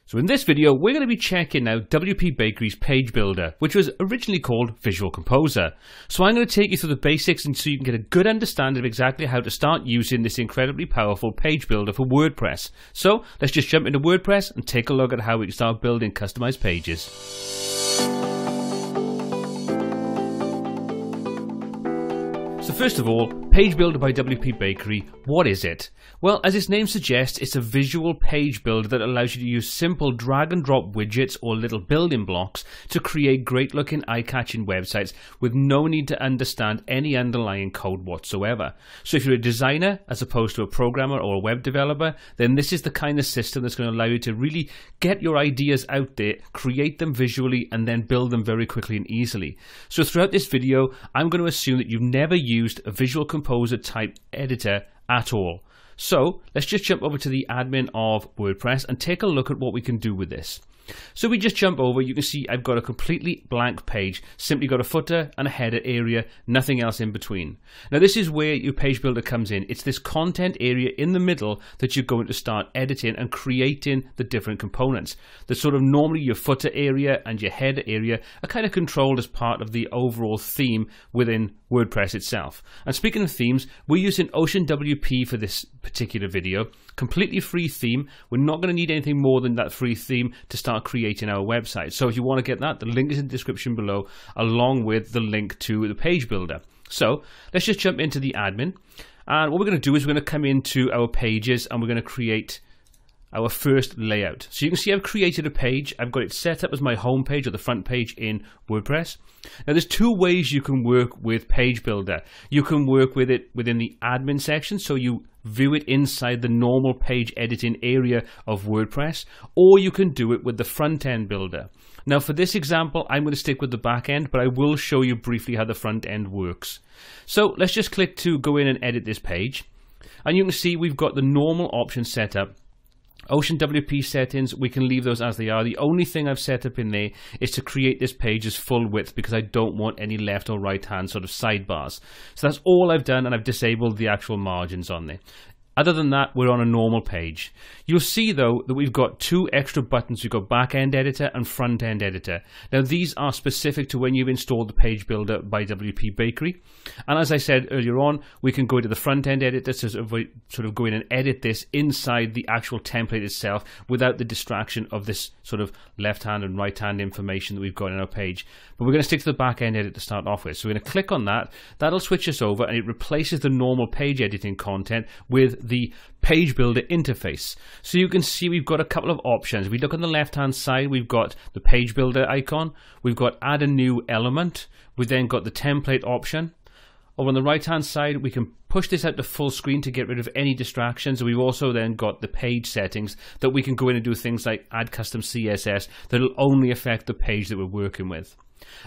So in this video, we're going to be checking out WPBakery's page builder, which was originally called Visual Composer. So I'm going to take you through the basics and so you can get a good understanding of exactly how to start using this incredibly powerful page builder for WordPress. So let's just jump into WordPress and take a look at how we can start building customized pages. So first of all, Page Builder by WPBakery, what is it? Well, as its name suggests, it's a visual page builder that allows you to use simple drag and drop widgets or little building blocks to create great looking eye-catching websites with no need to understand any underlying code whatsoever. So if you're a designer as opposed to a programmer or a web developer, then this is the kind of system that's going to allow you to really get your ideas out there, create them visually, and then build them very quickly and easily. So throughout this video, I'm going to assume that you've never used a Visual Composer type editor at all. So let's just jump over to the admin of WordPress and take a look at what we can do with this. So we just jump over, you can see I've got a completely blank page, simply got a footer and a header area, nothing else in between. Now this is where your page builder comes in. It's this content area in the middle that you're going to start editing and creating the different components. The sort of normally your footer area and your header area are kind of controlled as part of the overall theme within WordPress itself. And speaking of themes, we're using Ocean WP for this particular video. Completely free theme. We're not going to need anything more than that free theme to start creating our website. So if you want to get that, the link is in the description below, along with the link to the page builder. So let's just jump into the admin. And what we're going to do is we're going to come into our pages and we're going to create our first layout. So you can see I've created a page. I've got it set up as my home page or the front page in WordPress. Now there's two ways you can work with Page Builder. You can work with it within the admin section, so you view it inside the normal page editing area of WordPress, or you can do it with the front end builder. Now for this example, I'm going to stick with the back end, but I will show you briefly how the front end works. So let's just click to go in and edit this page. And you can see we've got the normal options set up. Ocean WP settings, we can leave those as they are. The only thing I've set up in there is to create this page as full width because I don't want any left or right hand sort of sidebars. So that's all I've done, and I've disabled the actual margins on there. Other than that, we're on a normal page. You'll see though that we've got two extra buttons. We've got back-end editor and front-end editor. Now these are specific to when you've installed the page builder by WPBakery. And as I said earlier on, we can go to the front-end editor to sort of go in and edit this inside the actual template itself without the distraction of this sort of left-hand and right-hand information that we've got in our page. But we're going to stick to the back-end edit to start off with. So we're going to click on that. That'll switch us over and it replaces the normal page editing content with the page builder interface. So you can see we've got a couple of options. If we look on the left hand side, we've got the page builder icon, we've got add a new element, we've then got the template option. Over on the right hand side, we can push this out to full screen to get rid of any distractions. We've also then got the page settings that we can go in and do things like add custom CSS that will only affect the page that we're working with.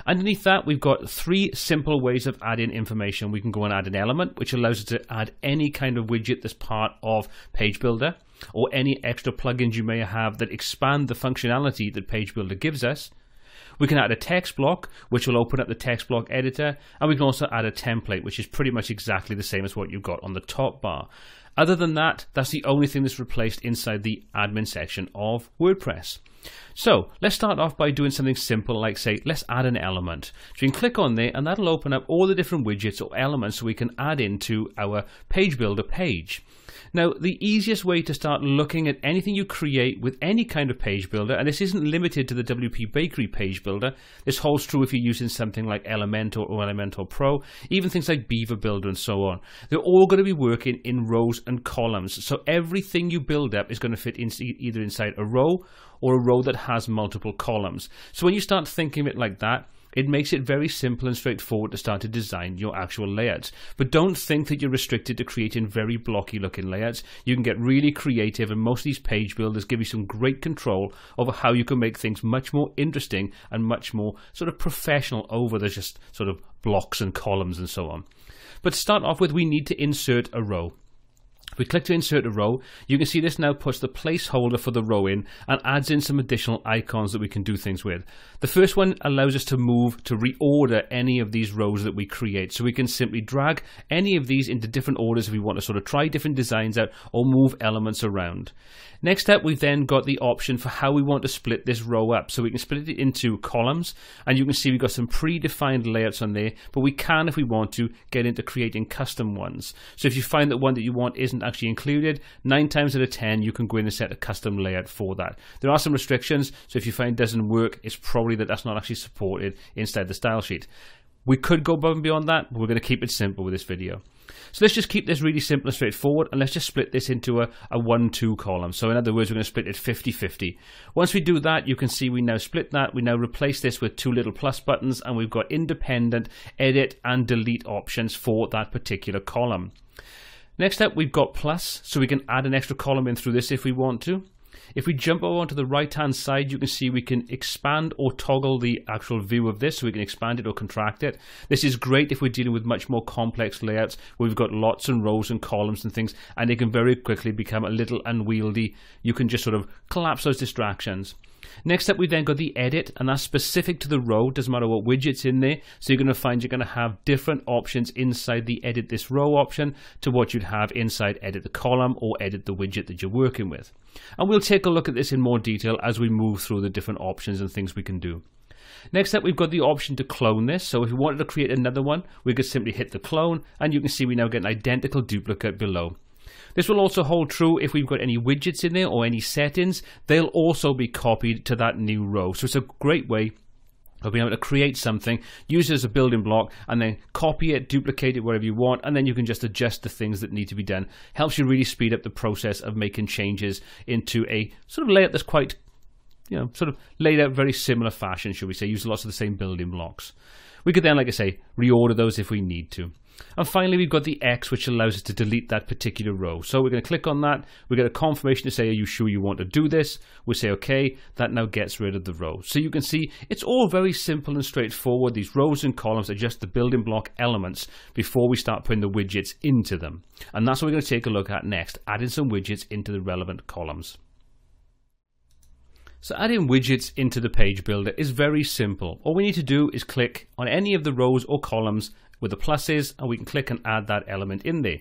Underneath that, we've got three simple ways of adding information. We can go and add an element, which allows us to add any kind of widget that's part of Page Builder, or any extra plugins you may have that expand the functionality that Page Builder gives us. We can add a text block, which will open up the text block editor, and we can also add a template, which is pretty much exactly the same as what you've got on the top bar. Other than that, that's the only thing that's replaced inside the admin section of WordPress. So let's start off by doing something simple like, say, let's add an element. So you can click on there and that'll open up all the different widgets or elements so we can add into our page builder page. Now, the easiest way to start looking at anything you create with any kind of page builder, and this isn't limited to the WPBakery page builder, this holds true if you're using something like Elementor or Elementor Pro, even things like Beaver Builder and so on. They're all going to be working in rows and columns. So everything you build up is going to fit either inside a row or a row that has multiple columns. So when you start thinking of it like that, it makes it very simple and straightforward to start to design your actual layouts. But don't think that you're restricted to creating very blocky looking layouts. You can get really creative, and most of these page builders give you some great control over how you can make things much more interesting and much more sort of professional over the just sort of blocks and columns and so on. But to start off with, we need to insert a row. If we click to insert a row, you can see this now puts the placeholder for the row in and adds in some additional icons that we can do things with. The first one allows us to move to reorder any of these rows that we create. So we can simply drag any of these into different orders if we want to sort of try different designs out or move elements around. Next up, we've then got the option for how we want to split this row up. So we can split it into columns, and you can see we've got some predefined layouts on there, but we can, if we want to, get into creating custom ones. So if you find that one that you want isn't actually included, 9 times out of 10 you can go in and set a custom layout for that. There are some restrictions, so if you find it doesn't work, it's probably that that's not actually supported inside the style sheet. We could go above and beyond that, but we're going to keep it simple with this video. So let's just keep this really simple and straightforward, and let's just split this into a 1-2 column. So in other words, we're going to split it 50-50. Once we do that, you can see we now split that. We now replace this with 2 little plus buttons, and we've got independent edit and delete options for that particular column. Next up, we've got plus, so we can add an extra column in through this if we want to. If we jump over onto the right hand side, you can see we can expand or toggle the actual view of this, so we can expand it or contract it. This is great if we're dealing with much more complex layouts where we've got lots and rows and columns and things, and they can very quickly become a little unwieldy. You can just sort of collapse those distractions. Next up, we've then got the edit, and that's specific to the row. Doesn't matter what widget's in there. So you're going to find you're going to have different options inside the edit this row option to what you'd have inside edit the column or edit the widget that you're working with. And we'll take a look at this in more detail as we move through the different options and things we can do. Next up, we've got the option to clone this. So if we wanted to create another one, we could simply hit the clone, and you can see we now get an identical duplicate below. This will also hold true if we've got any widgets in there or any settings. They'll also be copied to that new row. So it's a great way of being able to create something, use it as a building block, and then copy it, duplicate it wherever you want, and then you can just adjust the things that need to be done. Helps you really speed up the process of making changes into a sort of layout that's quite, sort of laid out very similar fashion, should we say, use lots of the same building blocks. We could then, like I say, reorder those if we need to. And finally, we've got the X, which allows us to delete that particular row. So we're going to click on that. We get a confirmation to say, are you sure you want to do this? We say, okay. That now gets rid of the row. So you can see it's all very simple and straightforward. These rows and columns are just the building block elements before we start putting the widgets into them. And that's what we're going to take a look at next, adding some widgets into the relevant columns. So adding widgets into the page builder is very simple. All we need to do is click on any of the rows or columns with the pluses, and we can click and add that element in there.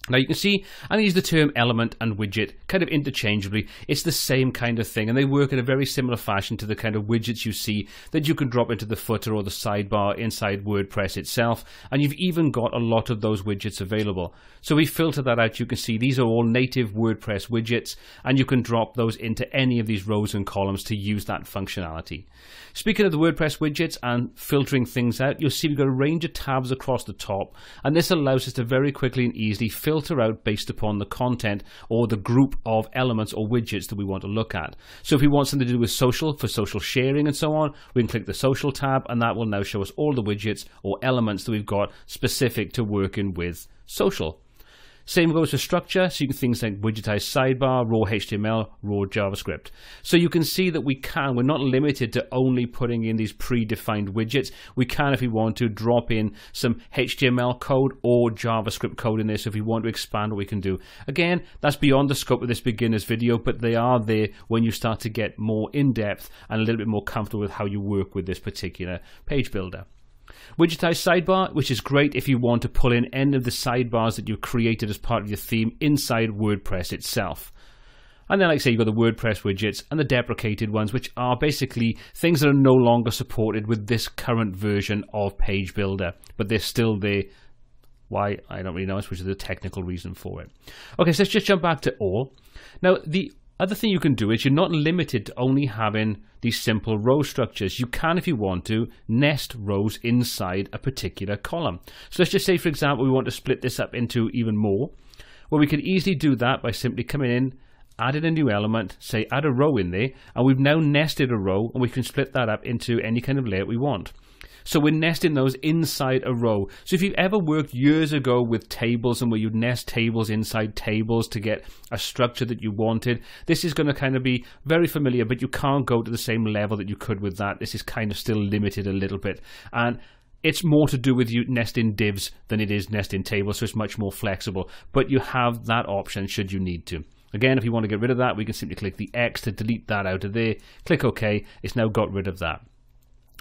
Now you can see I use the term element and widget kind of interchangeably. It's the same kind of thing, and they work in a very similar fashion to the kind of widgets you see that you can drop into the footer or the sidebar inside WordPress itself, and you've even got a lot of those widgets available. So we filter that out. You can see these are all native WordPress widgets, and you can drop those into any of these rows and columns to use that functionality. Speaking of the WordPress widgets and filtering things out, you'll see we've got a range of tabs across the top, and this allows us to very quickly and easily filter out based upon the content or the group of elements or widgets that we want to look at. So if we want something to do with social, for social sharing and so on, we can click the social tab, and that will now show us all the widgets or elements that we've got specific to working with social. Same goes for structure, so you can things like widgetized sidebar, raw HTML, raw JavaScript. So you can see that we're not limited to only putting in these predefined widgets. We can, if we want to, drop in some HTML code or JavaScript code in there. So if we want to expand what we can do. Again, that's beyond the scope of this beginner's video, but they are there when you start to get more in-depth and a little bit more comfortable with how you work with this particular page builder. Widgetized sidebar, which is great if you want to pull in any of the sidebars that you've created as part of your theme inside WordPress itself. And then, like I say, you've got the WordPress widgets and the deprecated ones, which are basically things that are no longer supported with this current version of Page Builder, but they're still there. Why? I don't really know, which is the technical reason for it. Okay, so let's just jump back to all. Now, the other thing you can do is you're not limited to only having these simple row structures. You can, if you want to, nest rows inside a particular column. So let's just say, for example, we want to split this up into even more. Well, we could easily do that by simply coming in, adding a new element, say add a row in there, and we've now nested a row, and we can split that up into any kind of layout we want. So we're nesting those inside a row. So if you've ever worked years ago with tables and where you'd nest tables inside tables to get a structure that you wanted, this is going to kind of be very familiar, but you can't go to the same level that you could with that. This is kind of still limited a little bit. And It's more to do with you nesting divs than it is nesting tables, so it's much more flexible. But you have that option should you need to. Again, if you want to get rid of that, we can simply click the X to delete that out of there. Click OK. It's now got rid of that.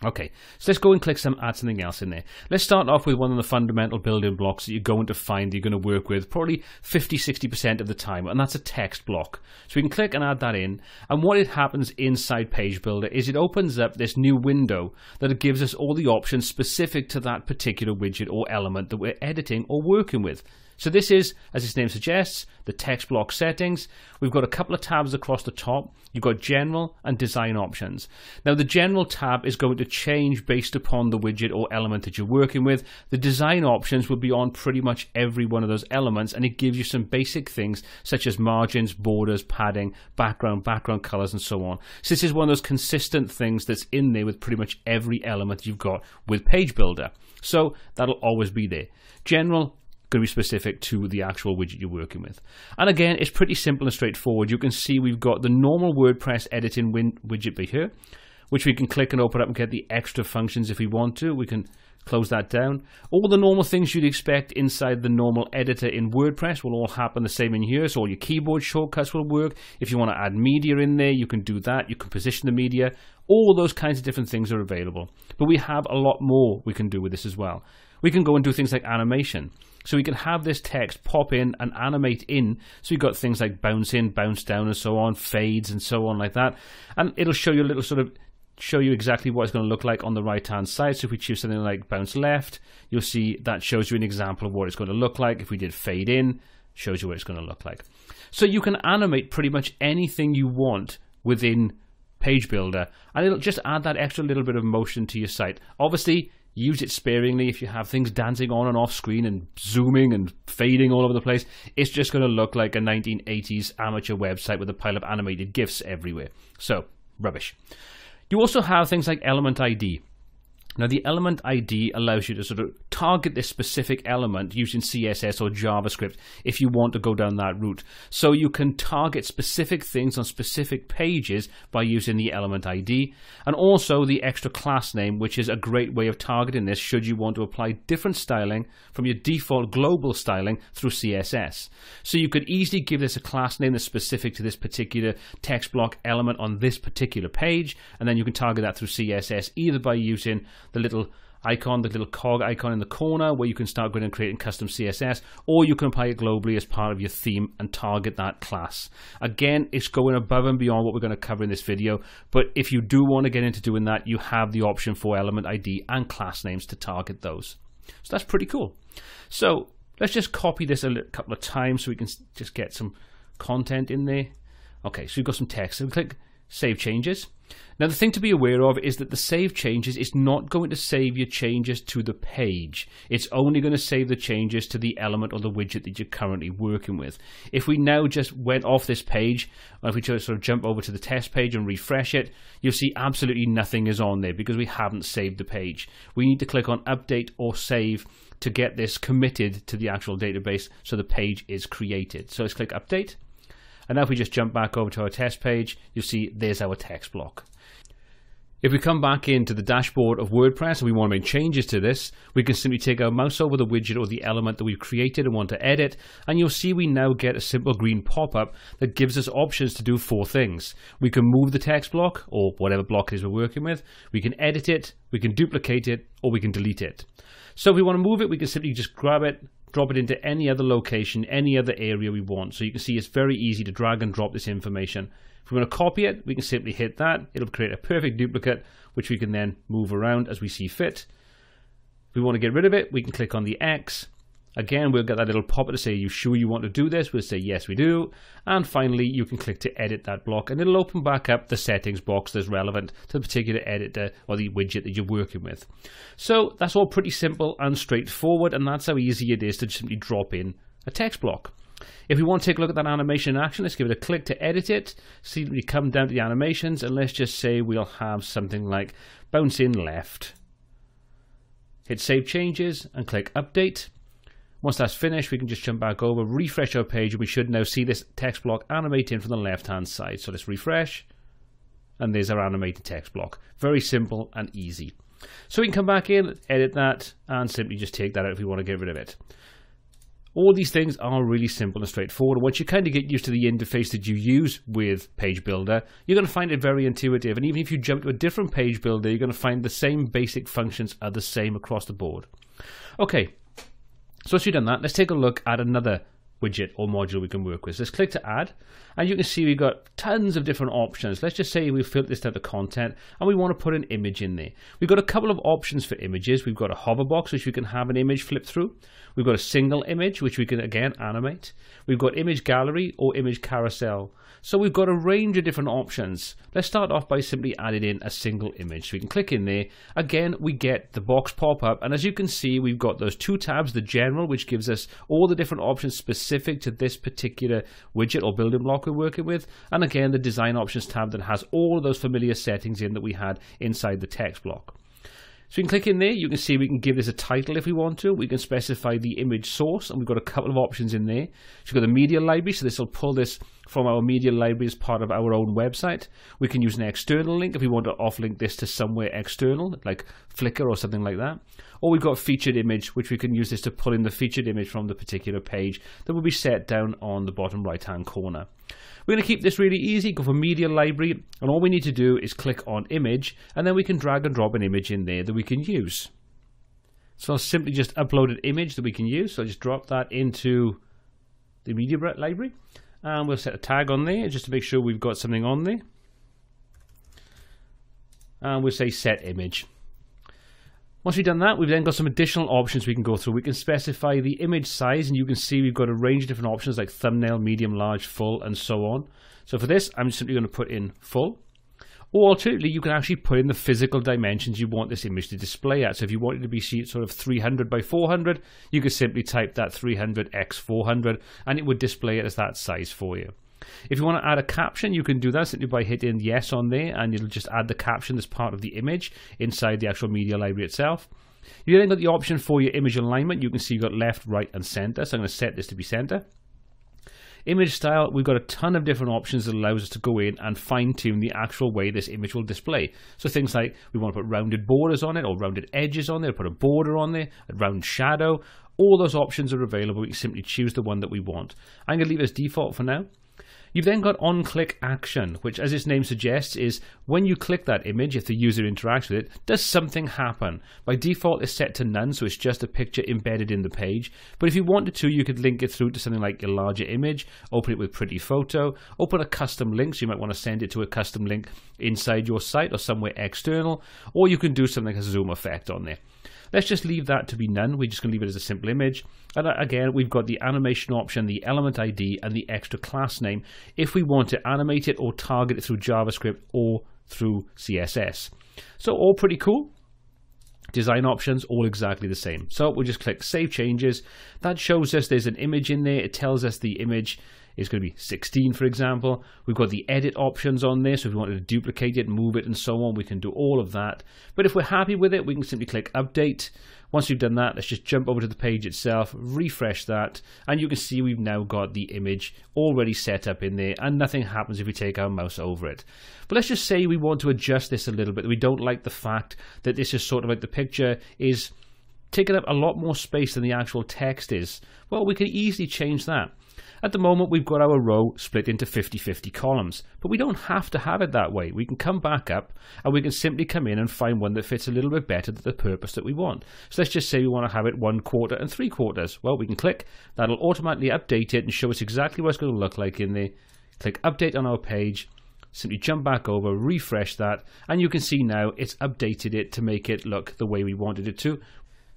Okay, so let's go and add something else in there. Let's start off with one of the fundamental building blocks that you're going to find you're going to work with probably 50-60% of the time, and that's a text block. So we can click and add that in, and what it happens inside Page Builder is it opens up this new window that it gives us all the options specific to that particular widget or element that we're editing or working with. So this is, as its name suggests, the text block settings. We've got a couple of tabs across the top. You've got general and design options. Now the general tab is going to change based upon the widget or element that you're working with. The design options will be on pretty much every one of those elements, and it gives you some basic things such as margins, borders, padding, background colors, and so on. So this is one of those consistent things that's in there with pretty much every element you've got with Page Builder. So that'll always be there. General, going to be specific to the actual widget you're working with. And again, it's pretty simple and straightforward. You can see we've got the normal WordPress editing widget here, which we can click and open up and get the extra functions if we want to. We can close that down. All the normal things you'd expect inside the normal editor in WordPress will all happen the same in here. So all your keyboard shortcuts will work. If you want to add media in there, you can do that. You can position the media. All those kinds of different things are available. But we have a lot more we can do with this as well. We can go and do things like animation. So we can have this text pop in and animate in. So you've got things like bounce in, bounce down, and so on, fades and so on like that. And it'll show you a little show you exactly what it's going to look like on the right-hand side. So if we choose something like bounce left, you'll see that shows you an example of what it's going to look like. If we did fade in, shows you what it's going to look like. So you can animate pretty much anything you want within Page Builder, and it'll just add that extra little bit of motion to your site. Obviously, use it sparingly. If you have things dancing on and off screen and zooming and fading all over the place, it's just going to look like a 1980s amateur website with a pile of animated GIFs everywhere. So, rubbish. You also have things like element ID. Now the element ID allows you to sort of target this specific element using CSS or JavaScript if you want to go down that route. So you can target specific things on specific pages by using the element ID, and also the extra class name, which is a great way of targeting this should you want to apply different styling from your default global styling through CSS. So you could easily give this a class name that's specific to this particular text block element on this particular page, and then you can target that through CSS either by using the little icon, the little cog icon in the corner where you can start going and creating custom CSS, or you can apply it globally as part of your theme and target that class. Again, it's going above and beyond what we're going to cover in this video, but if you do want to get into doing that, you have the option for element ID and class names to target those. So that's pretty cool. So let's just copy this a couple of times so we can just get some content in there. Okay, so we've got some text. So we click Save Changes. Now the thing to be aware of is that the save changes is not going to save your changes to the page. It's only going to save the changes to the element or the widget that you're currently working with. If we now just went off this page, or if we just sort of jump over to the test page and refresh it, you'll see absolutely nothing is on there because we haven't saved the page. We need to click on Update or Save to get this committed to the actual database so the page is created. So let's click Update. And now if we just jump back over to our test page, you'll see there's our text block. If we come back into the dashboard of WordPress and we want to make changes to this, we can simply take our mouse over the widget or the element that we've created and want to edit, and you'll see we now get a simple green pop-up that gives us options to do 4 things. We can move the text block, or whatever block it is we're working with, we can edit it, we can duplicate it, or we can delete it. So if we want to move it, we can simply just grab it, drop it into any other location, any other area we want. So you can see it's very easy to drag and drop this information. If we want to copy it, we can simply hit that. It'll create a perfect duplicate, which we can then move around as we see fit. If we want to get rid of it, we can click on the X. Again, we'll get that little pop-up to say, are you sure you want to do this? We'll say, yes, we do. And finally, you can click to edit that block, and it'll open back up the settings box that's relevant to the particular editor or the widget that you're working with. So that's all pretty simple and straightforward, and that's how easy it is to simply drop in a text block. If we want to take a look at that animation in action, let's give it a click to edit it. See, we come down to the animations, and let's just say we'll have something like bounce in left. Hit Save Changes and click Update. Once that's finished, we can just jump back over, refresh our page, and we should now see this text block animating from the left-hand side. So let's refresh, and there's our animated text block. Very simple and easy. So we can come back in, edit that, and simply just take that out if we want to get rid of it. All these things are really simple and straightforward. Once you kind of get used to the interface that you use with Page Builder, you're going to find it very intuitive. And even if you jump to a different Page Builder, you're going to find the same basic functions are the same across the board. Okay, so once you've done that, let's take a look at another widget or module we can work with. So let's click to add, and you can see we've got tons of different options. Let's just say we've filled this down to content and we want to put an image in there. We've got a couple of options for images. We've got a hover box, which we can have an image flip through. We've got a single image, which we can again animate. We've got image gallery or image carousel. So we've got a range of different options. Let's start off by simply adding in a single image. So we can click in there. Again, we get the box pop up, and as you can see, we've got those two tabs, the general, which gives us all the different options specific to this particular widget or building block we're working with, and again, the design options tab that has all of those familiar settings in that we had inside the text block. So you can click in there, you can see we can give this a title if we want to. We can specify the image source, and we've got a couple of options in there. So we've got the media library, so this will pull this from our media library as part of our own website. We can use an external link if we want to off-link this to somewhere external, like Flickr or something like that. Or we've got featured image, which we can use this to pull in the featured image from the particular page that will be set down on the bottom right-hand corner. We're going to keep this really easy, go for media library, and all we need to do is click on image, and then we can drag and drop an image in there that we can use. So I'll simply just upload an image that we can use. So I'll just drop that into the media library, and we'll set a tag on there just to make sure we've got something on there. And we'll say set image. Once we've done that, we've then got some additional options we can go through. We can specify the image size, and you can see we've got a range of different options like thumbnail, medium, large, full, and so on. So for this, I'm simply going to put in full. Or alternatively, you can actually put in the physical dimensions you want this image to display at. So if you want it to be sort of 300 by 400, you could simply type that 300 x 400, and it would display it as that size for you. If you want to add a caption, you can do that simply by hitting yes on there, and it'll just add the caption as part of the image inside the actual media library itself. You then got the option for your image alignment. You can see you've got left, right, and center. So I'm going to set this to be center. Image style, we've got a ton of different options that allows us to go in and fine-tune the actual way this image will display. So things like we want to put rounded borders on it or rounded edges on there, put a border on there, a round shadow. All those options are available. We can simply choose the one that we want. I'm going to leave it as default for now. You've then got on-click action, which, as its name suggests, is when you click that image, if the user interacts with it, does something happen? By default, it's set to none, so it's just a picture embedded in the page. But if you wanted to, you could link it through to something like your larger image, open it with Pretty Photo, open a custom link, so you might want to send it to a custom link inside your site or somewhere external, or you can do something like a zoom effect on there. Let's just leave that to be none. We're just going to leave it as a simple image. And again, we've got the animation option, the element ID, and the extra class name if we want to animate it or target it through JavaScript or through CSS. So all pretty cool. Design options, all exactly the same. So we'll just click Save Changes. That shows us there's an image in there. It tells us the image is going to be 16, for example. We've got the edit options on there, so if we wanted to duplicate it, move it, and so on, we can do all of that. But if we're happy with it, we can simply click Update. Once we've done that, let's just jump over to the page itself, refresh that, and you can see we've now got the image already set up in there, and nothing happens if we take our mouse over it. But let's just say we want to adjust this a little bit. We don't like the fact that this is sort of like the picture is taking up a lot more space than the actual text is. Well, we can easily change that. At the moment, we've got our row split into 50-50 columns, but we don't have to have it that way. We can come back up and we can simply come in and find one that fits a little bit better to the purpose that we want. So let's just say we want to have it 1/4 and 3/4. Well, we can click, that'll automatically update it and show us exactly what it's going to look like in there. Click Update on our page, simply jump back over, refresh that, and you can see now it's updated it to make it look the way we wanted it to.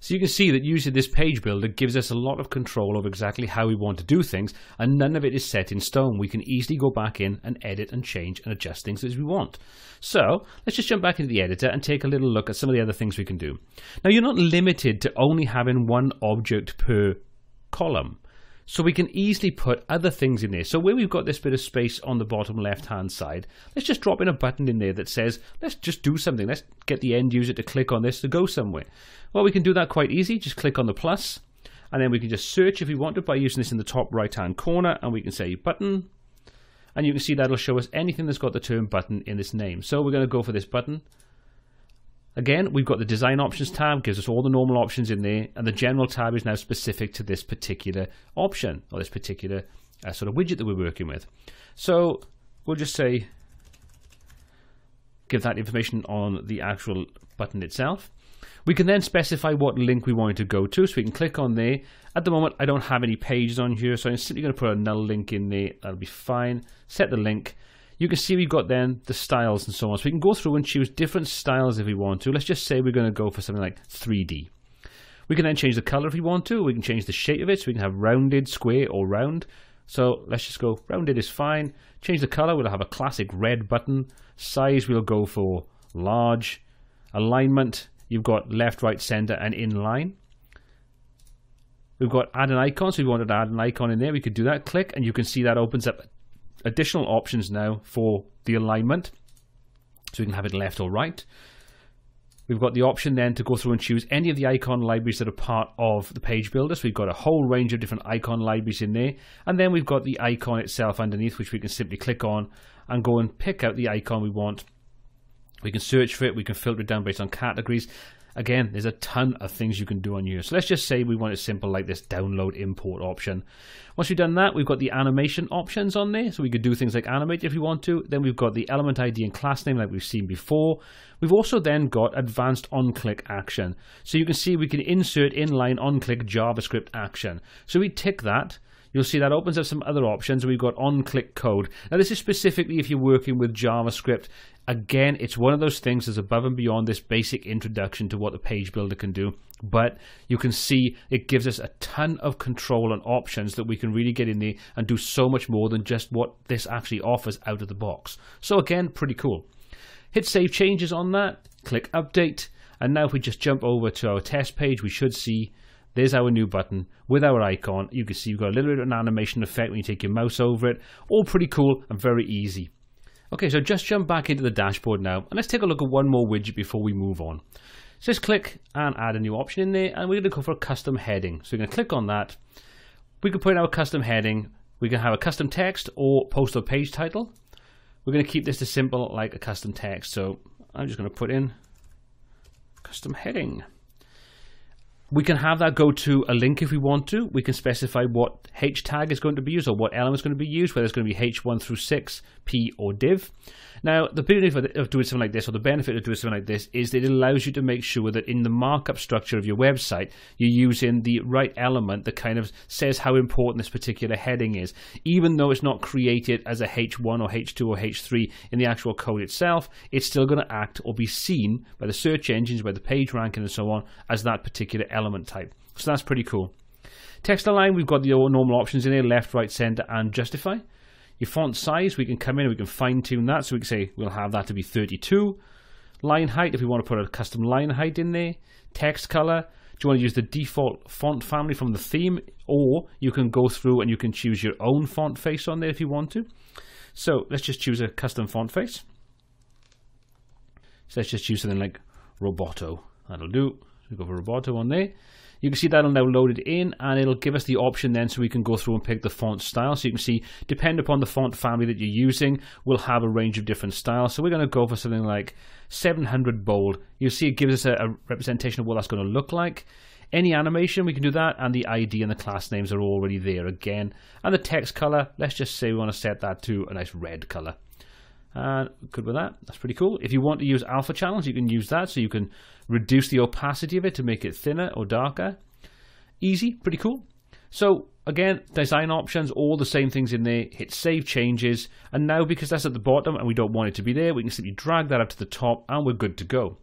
So you can see that using this page builder gives us a lot of control over exactly how we want to do things, and none of it is set in stone. We can easily go back in and edit and change and adjust things as we want. So let's just jump back into the editor and take a little look at some of the other things we can do. Now, you're not limited to only having one object per column. So we can easily put other things in there. So where we've got this bit of space on the bottom left-hand side, let's just drop in a button in there that says, let's just do something. Let's get the end user to click on this to go somewhere. Well, we can do that quite easy. Just click on the plus, and then we can just search if we want to by using this in the top right-hand corner, and we can say button, and you can see that'll show us anything that's got the term button in this name. So we're going to go for this button, Again, we've got the design options tab, gives us all the normal options in there, and the general tab is now specific to this particular option, or this particular sort of widget that we're working with. So we'll just say, give that information on the actual button itself. We can then specify what link we want it to go to, so we can click on there. At the moment, I don't have any pages on here, so I'm simply going to put a null link in there. That'll be fine. Set the link. You can see we've got then the styles and so on. So we can go through and choose different styles if we want to. Let's just say we're going to go for something like 3D. We can then change the color if we want to. We can change the shape of it, so we can have rounded, square, or round. So let's just go rounded is fine. Change the color. We'll have a classic red button. Size, we'll go for large. Alignment, you've got left, right, center, and inline. We've got add an icon, so if we wanted to add an icon in there, we could do that. Click, and you can see that opens up additional options now for the alignment. So we can have it left or right. We've got the option then to go through and choose any of the icon libraries that are part of the page builder. So we've got a whole range of different icon libraries in there. And then we've got the icon itself underneath, which we can simply click on and go and pick out the icon we want. We can search for it. We can filter it down based on categories. Again, there's a ton of things you can do on here. So let's just say we want it simple like this download import option. Once we've done that, we've got the animation options on there. So we could do things like animate if we want to. Then we've got the element ID and class name like we've seen before. We've also then got advanced on-click action. So you can see we can insert inline on-click JavaScript action. So we tick that. You'll see that opens up some other options. We've got on-click code. Now this is specifically if you're working with JavaScript. Again, it's one of those things that's above and beyond this basic introduction to what the page builder can do. But you can see it gives us a ton of control and options that we can really get in there and do so much more than just what this actually offers out of the box. So again, pretty cool. Hit save changes on that. Click update. And now if we just jump over to our test page, we should see there's our new button with our icon. You can see you've got a little bit of an animation effect when you take your mouse over it. All pretty cool and very easy. Okay, so just jump back into the dashboard now, and let's take a look at one more widget before we move on. So just click and add a new option in there, and we're going to go for a custom heading. So we're going to click on that. We can put in our custom heading. We can have a custom text or post or page title. We're going to keep this as simple like a custom text. So I'm just going to put in custom heading. We can have that go to a link if we want to. We can specify what H tag is going to be used or what element is going to be used, whether it's going to be H1 through 6, P, or div. Now, the benefit of doing something like this, or the benefit of doing something like this, is that it allows you to make sure that in the markup structure of your website, you're using the right element that kind of says how important this particular heading is. Even though it's not created as a H1 or H2 or H3 in the actual code itself, it's still going to act or be seen by the search engines, by the page ranking and so on, as that particular element type. So that's pretty cool. Text align, we've got the normal options in there, left, right, center, and justify. Your font size, we can come in and we can fine tune that. So we can say we'll have that to be 32. Line height, if we want to put a custom line height in there. Text color, do you want to use the default font family from the theme? Or you can go through and you can choose your own font face on there if you want to. So let's just choose a custom font face. So let's just choose something like Roboto. That'll do. So we go for Roboto on there. You can see that'll now load it in, and it'll give us the option then so we can go through and pick the font style. So you can see, depending upon the font family that you're using, we'll have a range of different styles. So we're going to go for something like 700 bold. You'll see it gives us a representation of what that's going to look like. Any animation, we can do that, and the ID and the class names are already there again. And the text color, let's just say we want to set that to a nice red color. And good with that. That's pretty cool. If you want to use alpha channels, you can use that, so you can reduce the opacity of it to make it thinner or darker. Easy, pretty cool. So again, design options, all the same things in there. Hit save changes, and now because that's at the bottom and we don't want it to be there, we can simply drag that up to the top and we're good to go.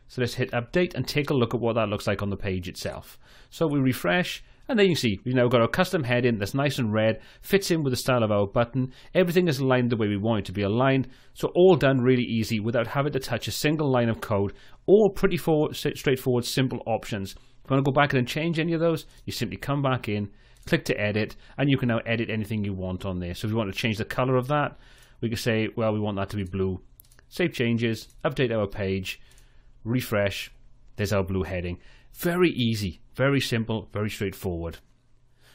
So let's hit update and take a look at what that looks like on the page itself. So we refresh, and there you can see we've now got our custom heading that's nice and red, fits in with the style of our button. Everything is aligned the way we want it to be aligned. So all done really easy without having to touch a single line of code. All pretty straightforward, simple options. If you want to go back in and change any of those, you simply come back in, click to edit, and you can now edit anything you want on there. So if you want to change the color of that, we can say, well, we want that to be blue. Save changes, update our page, refresh, there's our blue heading. Very easy, very simple, very straightforward.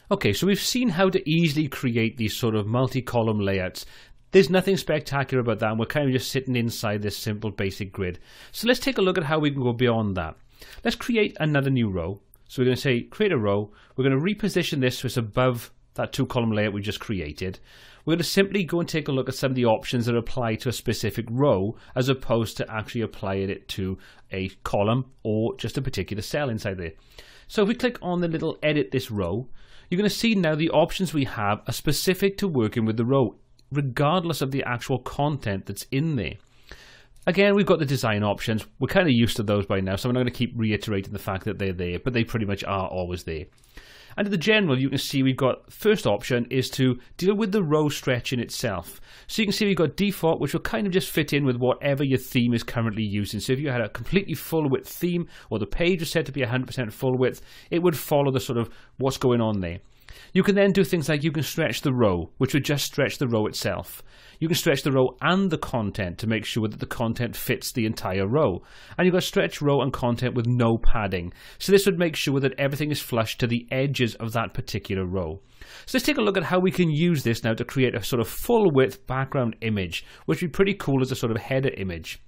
Okay, so we've seen how to easily create these sort of multi-column layouts. There's nothing spectacular about that, and we're kind of just sitting inside this simple basic grid. So let's take a look at how we can go beyond that. Let's create another new row. So we're going to say create a row. We're going to reposition this so it's above that 2-column layout we just created. We're going to simply go and take a look at some of the options that apply to a specific row as opposed to actually applying it to a column or just a particular cell inside there. So if we click on the little edit this row, you're going to see now the options we have are specific to working with the row, regardless of the actual content that's in there. Again, we've got the design options. We're kind of used to those by now, so I'm not going to keep reiterating the fact that they're there, but they pretty much are always there. Under the general, you can see we've got first option is to deal with the row stretching itself. So you can see we've got default, which will kind of just fit in with whatever your theme is currently using. So if you had a completely full width theme or the page was set to be 100% full width, it would follow the sort of what's going on there. You can then do things like you can stretch the row, which would just stretch the row itself. You can stretch the row and the content to make sure that the content fits the entire row. And you've got stretch row and content with no padding. So this would make sure that everything is flush to the edges of that particular row. So let's take a look at how we can use this now to create a sort of full width background image, which would be pretty cool as a sort of header image.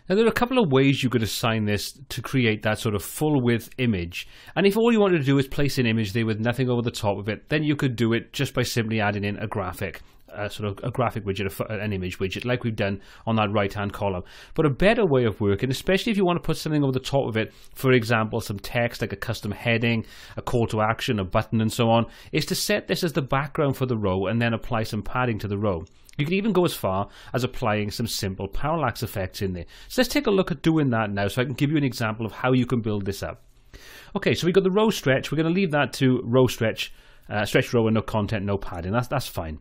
Now there are a couple of ways you could assign this to create that sort of full width image. And if all you wanted to do is place an image there with nothing over the top of it, then you could do it just by simply adding in a graphic. Sort of a graphic widget, an image widget, like we've done on that right-hand column. But a better way of working, especially if you want to put something over the top of it, for example, some text like a custom heading, a call to action, a button, and so on, is to set this as the background for the row and then apply some padding to the row. You can even go as far as applying some simple parallax effects in there. So let's take a look at doing that now so I can give you an example of how you can build this up. Okay, so we've got the row stretch. We're going to leave that to row stretch, stretch row and no content, no padding. That's fine.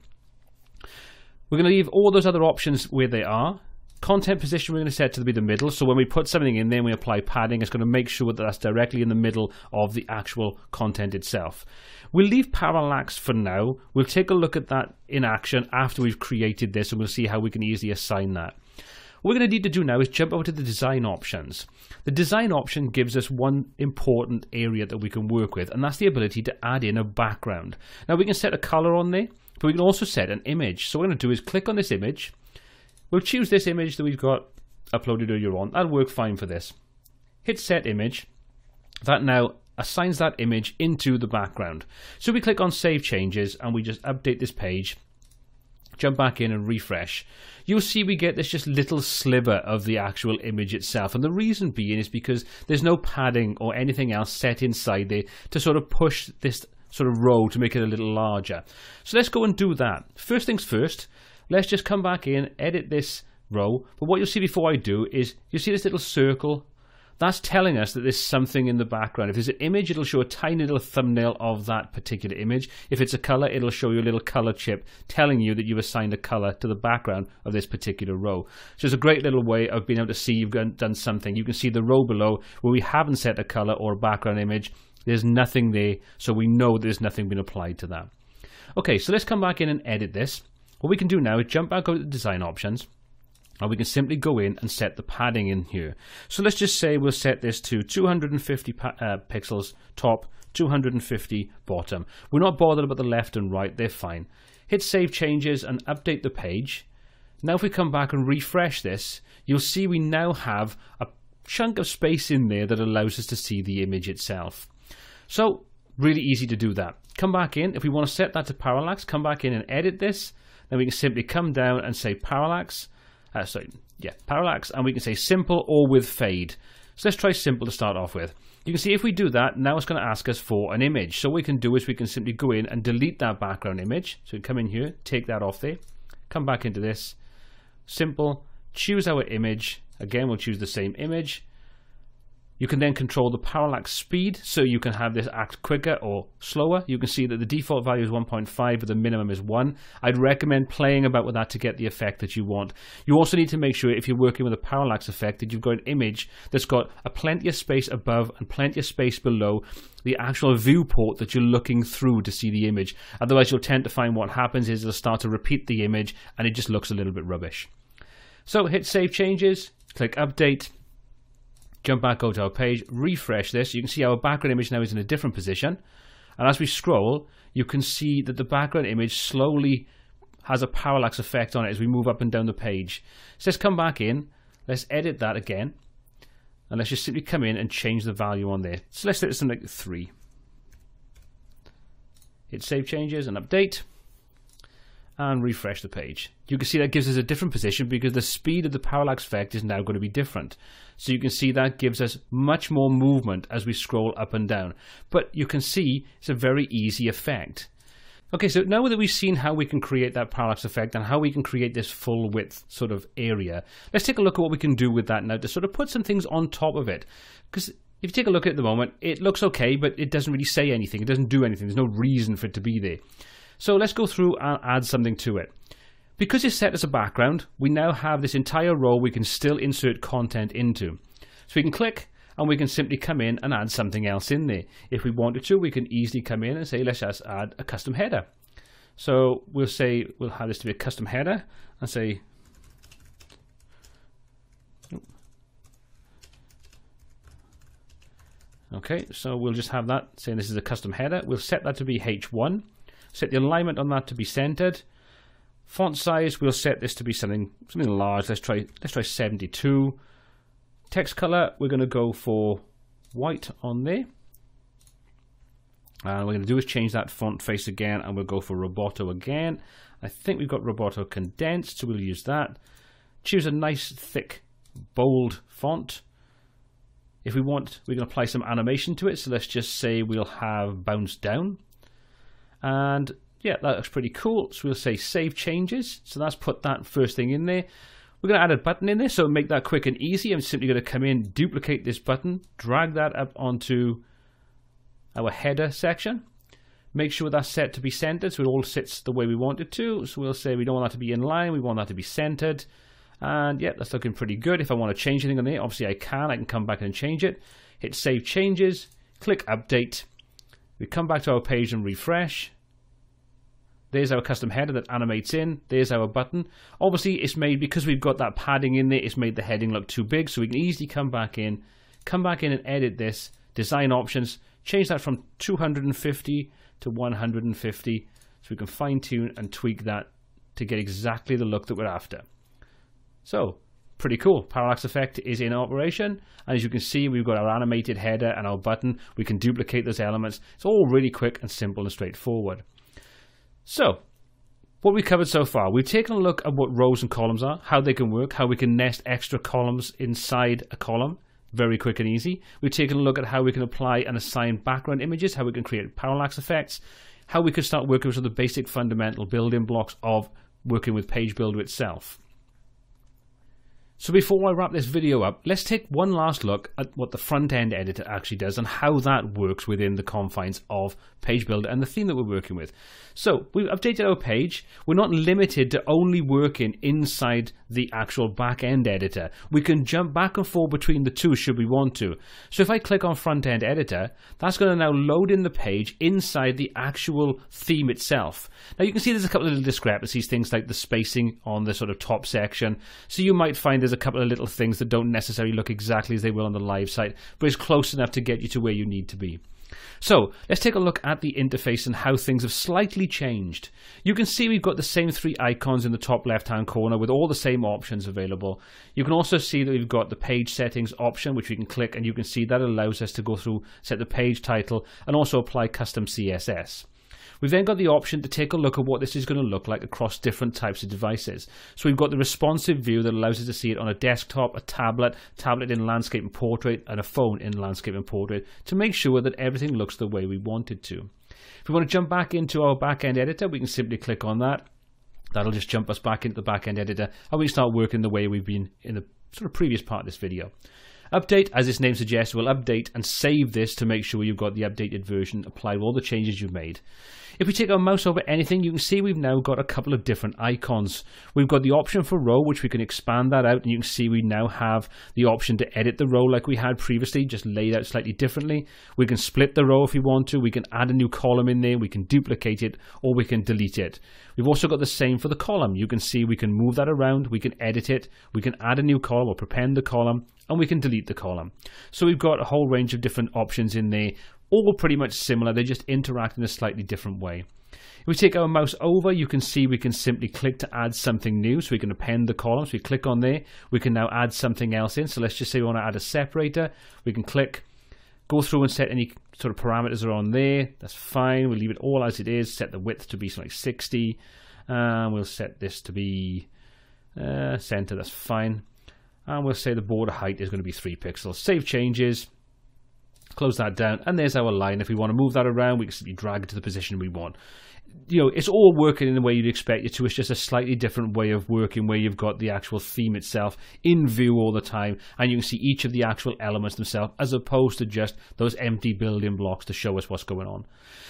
We're going to leave all those other options where they are. Content position we're going to set to be the middle, so when we put something in there and we apply padding, it's going to make sure that that's directly in the middle of the actual content itself. We'll leave parallax for now. We'll take a look at that in action after we've created this, and we'll see how we can easily assign that. What we're going to need to do now is jump over to the design options. The design option gives us one important area that we can work with, and that's the ability to add in a background. Now we can set a color on there, but we can also set an image. So what we're going to do is click on this image. We'll choose this image that we've got uploaded earlier on. That'll work fine for this. Hit set image. That now assigns that image into the background. So we click on save changes and we just update this page. Jump back in and refresh. You'll see we get this just little sliver of the actual image itself. And the reason being is because there's no padding or anything else set inside there to sort of push this sort of row to make it a little larger. So let's go and do that. First things first, let's just come back in, edit this row. But what you'll see before I do is you see this little circle. That's telling us that there's something in the background. If there's an image, it'll show a tiny little thumbnail of that particular image. If it's a color, it'll show you a little color chip telling you that you've assigned a color to the background of this particular row. So it's a great little way of being able to see you've done something. You can see the row below where we haven't set a color or a background image. There's nothing there, so we know there's nothing been applied to that. Okay, so let's come back in and edit this. What we can do now is jump back over to the design options, and we can simply go in and set the padding in here. So let's just say we'll set this to 250 pixels top, 250 bottom. We're not bothered about the left and right, they're fine. Hit save changes and update the page. Now if we come back and refresh this, you'll see we now have a chunk of space in there that allows us to see the image itself. So, really easy to do that. Come back in. If we want to set that to parallax, come back in and edit this. Then we can simply come down and say parallax. Parallax. And we can say simple or with fade. So let's try simple to start off with. You can see if we do that, now it's going to ask us for an image. So what we can do is we can simply go in and delete that background image. So we come in here, take that off there. Come back into this. Simple. Choose our image. Again, we'll choose the same image. You can then control the parallax speed, so you can have this act quicker or slower. You can see that the default value is 1.5, but the minimum is 1. I'd recommend playing about with that to get the effect that you want. You also need to make sure, if you're working with a parallax effect, that you've got an image that's got a plenty of space above and plenty of space below the actual viewport that you're looking through to see the image. Otherwise, you'll tend to find what happens is it'll start to repeat the image, and it just looks a little bit rubbish. So hit save changes, click update. Jump back over to our page, refresh this. You can see our background image now is in a different position. And as we scroll, you can see that the background image slowly has a parallax effect on it as we move up and down the page. So let's come back in, let's edit that again, and let's just simply come in and change the value on there. So let's set something like 3. Hit save changes and update, and refresh the page. You can see that gives us a different position because the speed of the parallax effect is now going to be different. So you can see that gives us much more movement as we scroll up and down. But you can see it's a very easy effect. Okay, so now that we've seen how we can create that parallax effect and how we can create this full width sort of area, let's take a look at what we can do with that now to sort of put some things on top of it. Because if you take a look at the moment, it looks okay, but it doesn't really say anything. It doesn't do anything. There's no reason for it to be there. So let's go through and add something to it. Because it's set as a background, we now have this entire row we can still insert content into. So we can click and we can simply come in and add something else in there. If we wanted to, we can easily come in and say, let's just add a custom header. So we'll say, we'll have this to be a custom header and say, okay, so we'll just have that saying this is a custom header. We'll set that to be H1. Set the alignment on that to be centered. Font size, we'll set this to be something large. Let's try 72. Text color, we're going to go for white on there. And what we're going to do is change that font face again, and we'll go for Roboto again. I think we've got Roboto condensed, so we'll use that. Choose a nice, thick, bold font. If we want, we can apply some animation to it. So let's just say we'll have bounce down. And yeah, that looks pretty cool. So we'll say save changes. So that's put that first thing in there. We're going to add a button in there, so make that quick and easy. I'm simply going to come in, duplicate this button, drag that up onto our header section. Make sure that's set to be centered, so it all sits the way we want it to. So we'll say we don't want that to be in line, we want that to be centered. And yeah, that's looking pretty good. If I want to change anything on there, obviously I can come back and change it. Hit save changes, click update. We come back to our page and refresh. There's our custom header that animates in. There's our button. Obviously, it's made, because we've got that padding in there, it's made the heading look too big, so we can easily come back in and edit this. Design options, change that from 250 to 150, so we can fine tune and tweak that to get exactly the look that we're after. So, pretty cool. Parallax effect is in operation, and as you can see, we've got our animated header and our button. We can duplicate those elements. It's all really quick and simple and straightforward. So, what we've covered so far, we've taken a look at what rows and columns are, how they can work, how we can nest extra columns inside a column, very quick and easy. We've taken a look at how we can apply and assign background images, how we can create parallax effects, how we can start working with some of the basic fundamental building blocks of working with Page Builder itself. So before I wrap this video up, let's take one last look at what the front-end editor actually does and how that works within the confines of Page Builder and the theme that we're working with. So we've updated our page. We're not limited to only working inside the actual back-end editor. We can jump back and forth between the two should we want to. So if I click on front-end editor, that's going to now load in the page inside the actual theme itself. Now you can see there's a couple of little discrepancies, things like the spacing on the sort of top section. So you might find there's a couple of little things that don't necessarily look exactly as they will on the live site, but it's close enough to get you to where you need to be. So let's take a look at the interface and how things have slightly changed. You can see we've got the same 3 icons in the top left hand corner with all the same options available. You can also see that we've got the page settings option, which we can click, and you can see that allows us to go through, set the page title, and also apply custom CSS. We've then got the option to take a look at what this is going to look like across different types of devices. So we've got the responsive view that allows us to see it on a desktop, a tablet in landscape and portrait, and a phone in landscape and portrait to make sure that everything looks the way we want it to. If we want to jump back into our back-end editor, we can simply click on that. That'll just jump us back into the back-end editor, and we start working the way we've been in the sort of previous part of this video. Update, as its name suggests, will update and save this to make sure you've got the updated version applied with all the changes you've made. If we take our mouse over anything, you can see we've now got a couple of different icons. We've got the option for row, which we can expand that out, and you can see we now have the option to edit the row like we had previously, just laid out slightly differently. We can split the row if we want to, we can add a new column in there, we can duplicate it, or we can delete it. We've also got the same for the column. You can see we can move that around, we can edit it, we can add a new column or prepend the column, and we can delete the column. So we've got a whole range of different options in there, all pretty much similar, they just interact in a slightly different way. If we take our mouse over, you can see we can simply click to add something new. So we can append the columns. We click on there. We can now add something else in. So let's just say we want to add a separator. We can click, go through and set any sort of parameters are on there. That's fine. We'll leave it all as it is. Set the width to be something like 60. We'll set this to be center. That's fine. And we'll say the border height is going to be 3 pixels. Save changes. Close that down, and there's our line. If we want to move that around, we can simply drag it to the position we want. You know, it's all working in the way you'd expect it to. It's just a slightly different way of working where you've got the actual theme itself in view all the time, and you can see each of the actual elements themselves as opposed to just those empty building blocks to show us what's going on.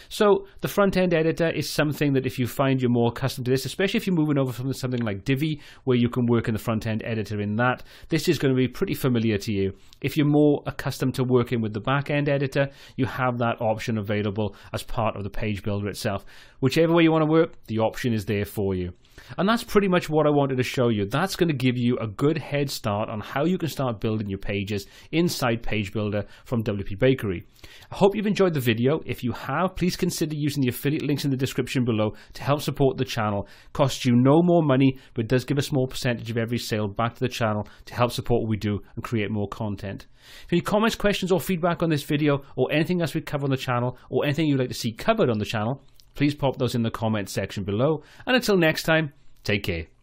So the front-end editor is something that if you find you're more accustomed to this, especially if you're moving over from something like Divi, where you can work in the front-end editor in that, this is going to be pretty familiar to you. If you're more accustomed to working with the back-end editor, you have that option available as part of the page builder itself. Whichever way you want to work, the option is there for you. And that's pretty much what I wanted to show you. That's going to give you a good head start on how you can start building your pages inside Page Builder from WPBakery. I hope you've enjoyed the video. If you have, please consider using the affiliate links in the description below to help support the channel. Costs you no more money, but does give a small percentage of every sale back to the channel to help support what we do and create more content. If any comments, questions, or feedback on this video, or anything else we cover on the channel, or anything you'd like to see covered on the channel, please pop those in the comments section below. And until next time, take care.